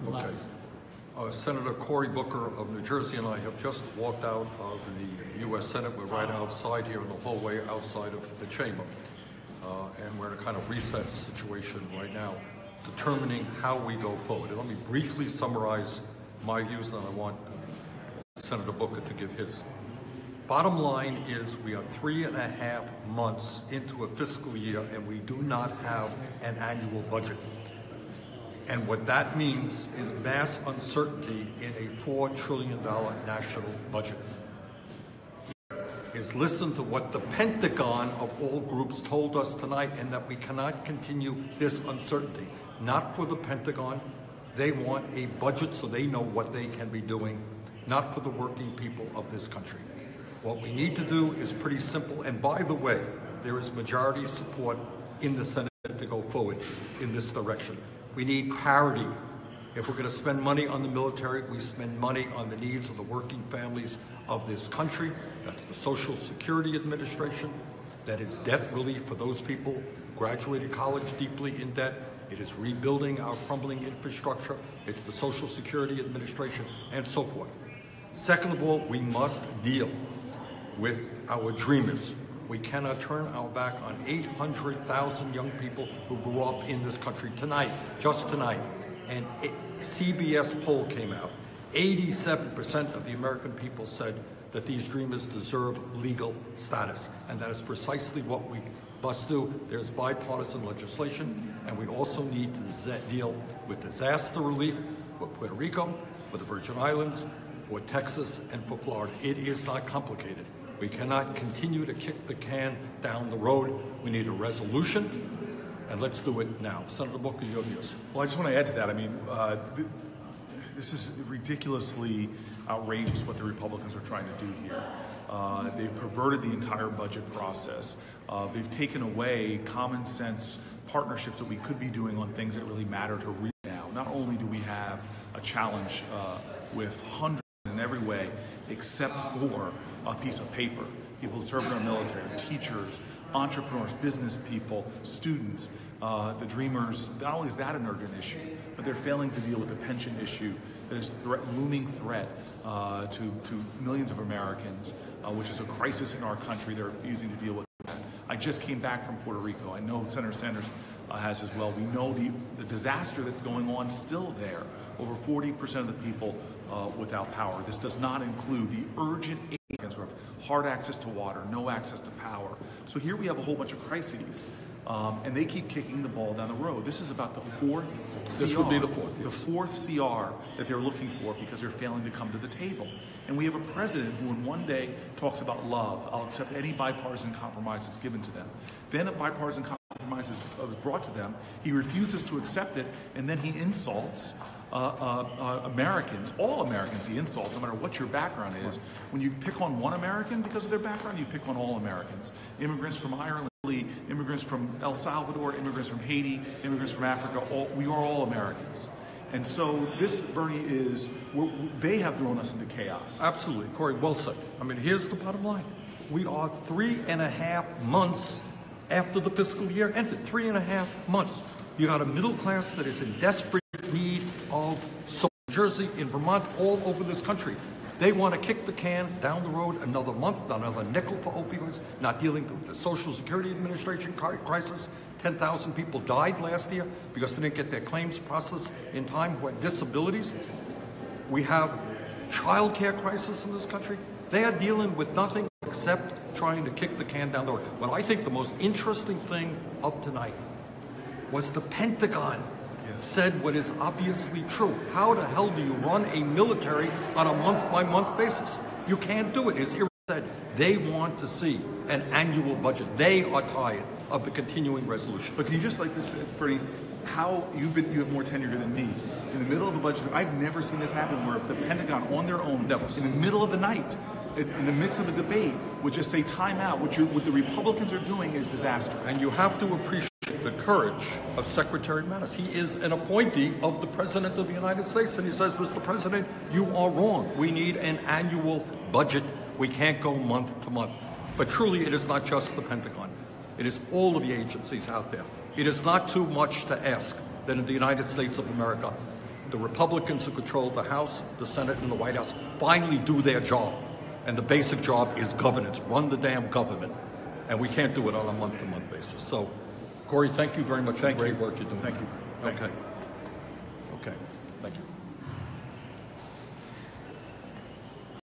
Okay. Senator Cory Booker of New Jersey and I have just walked out of the U.S. Senate. We're right outside here in the hallway outside of the chamber. And we're in a kind of recess situation right now, determining how we go forward. And let me briefly summarize my views, and I want Senator Booker to give his. Bottom line is we are 3.5 months into a fiscal year and we do not have an annual budget. And what that means is mass uncertainty in a $4 trillion national budget. Is listen to what the Pentagon of all groups told us tonight, and that we cannot continue this uncertainty. Not for the Pentagon. They want a budget so they know what they can be doing, not for the working people of this country. What we need to do is pretty simple, and by the way, there is majority support in the Senate to go forward in this direction. We need parity. If we're going to spend money on the military, we spend money on the needs of the working families of this country. That's the Social Security Administration. That is debt relief for those people who graduated college deeply in debt. It is rebuilding our crumbling infrastructure. It's the Social Security Administration, and so forth. Second of all, we must deal with our dreamers. We cannot turn our back on 800,000 young people who grew up in this country tonight, just tonight. And a CBS poll came out. 87% of the American people said that these dreamers deserve legal status. And that is precisely what we must do. There's bipartisan legislation, and we also need to deal with disaster relief for Puerto Rico, for the Virgin Islands, for Texas, and for Florida. It is not complicated. We cannot continue to kick the can down the road. We need a resolution, and let's do it now. Senator Booker, your views. Well, I just want to add to that. I mean, this is ridiculously outrageous what the Republicans are trying to do here. They've perverted the entire budget process. They've taken away common sense partnerships that we could be doing on things that really matter to real now. Not only do we have a challenge with hundreds in every way, except for a piece of paper. People who serve in our military, teachers, entrepreneurs, business people, students, the dreamers. Not only is that an urgent issue, but they're failing to deal with the pension issue that is looming threat to millions of Americans, which is a crisis in our country. They're refusing to deal with that. I just came back from Puerto Rico. I know Senator Sanders has as well. We know the disaster that's going on still there. Over 40% of the people without power. This does not include the urgent aid, sort of hard access to water, no access to power. So here we have a whole bunch of crises, and they keep kicking the ball down the road. This is about the fourth CR. This would be the fourth. The fourth CR that they're looking for because they're failing to come to the table. And we have a president who in one day talks about love. I'll accept any bipartisan compromise that's given to them. Then a bipartisan compromise is brought to them. He refuses to accept it, and then he insults Americans, all Americans he insults, no matter what your background is. When you pick on one American because of their background, you pick on all Americans. Immigrants from Ireland, immigrants from El Salvador, immigrants from Haiti, immigrants from Africa, we are all Americans. And so this, Bernie, they have thrown us into chaos. Absolutely, Cory, well said. I mean, here's the bottom line. We are 3.5 months after the fiscal year ended, 3.5 months. You got a middle class that is in desperate need of New Jersey, in Vermont, all over this country. They want to kick the can down the road another month, another nickel for opioids, not dealing with the Social Security Administration crisis. 10,000 people died last year because they didn't get their claims processed in time who had disabilities. We have child care crisis in this country. They are dealing with nothing except trying to kick the can down the road. What I think the most interesting thing of tonight was the Pentagon said what is obviously true. How the hell do you run a military on a month-by-month basis? You can't do it. As Ira said, they want to see an annual budget. They are tired of the continuing resolution. But can you just like this, Bernie, how you have more tenure than me. In the middle of a budget, I've never seen this happen where the Pentagon on their own, in the middle of the night, in the midst of a debate, would just say time out. What the Republicans are doing is disastrous. And you have to appreciate the courage of Secretary Mattis. He is an appointee of the President of the United States, and he says, Mr. President, you are wrong. We need an annual budget. We can't go month to month. But truly, it is not just the Pentagon. It is all of the agencies out there. It is not too much to ask that in the United States of America, the Republicans who control the House, the Senate, and the White House finally do their job. And the basic job is governance. Run the damn government. And we can't do it on a month-to-month basis. So, Corey, thank you very much for the great work you're doing. Thank you. Okay. Okay. Thank you.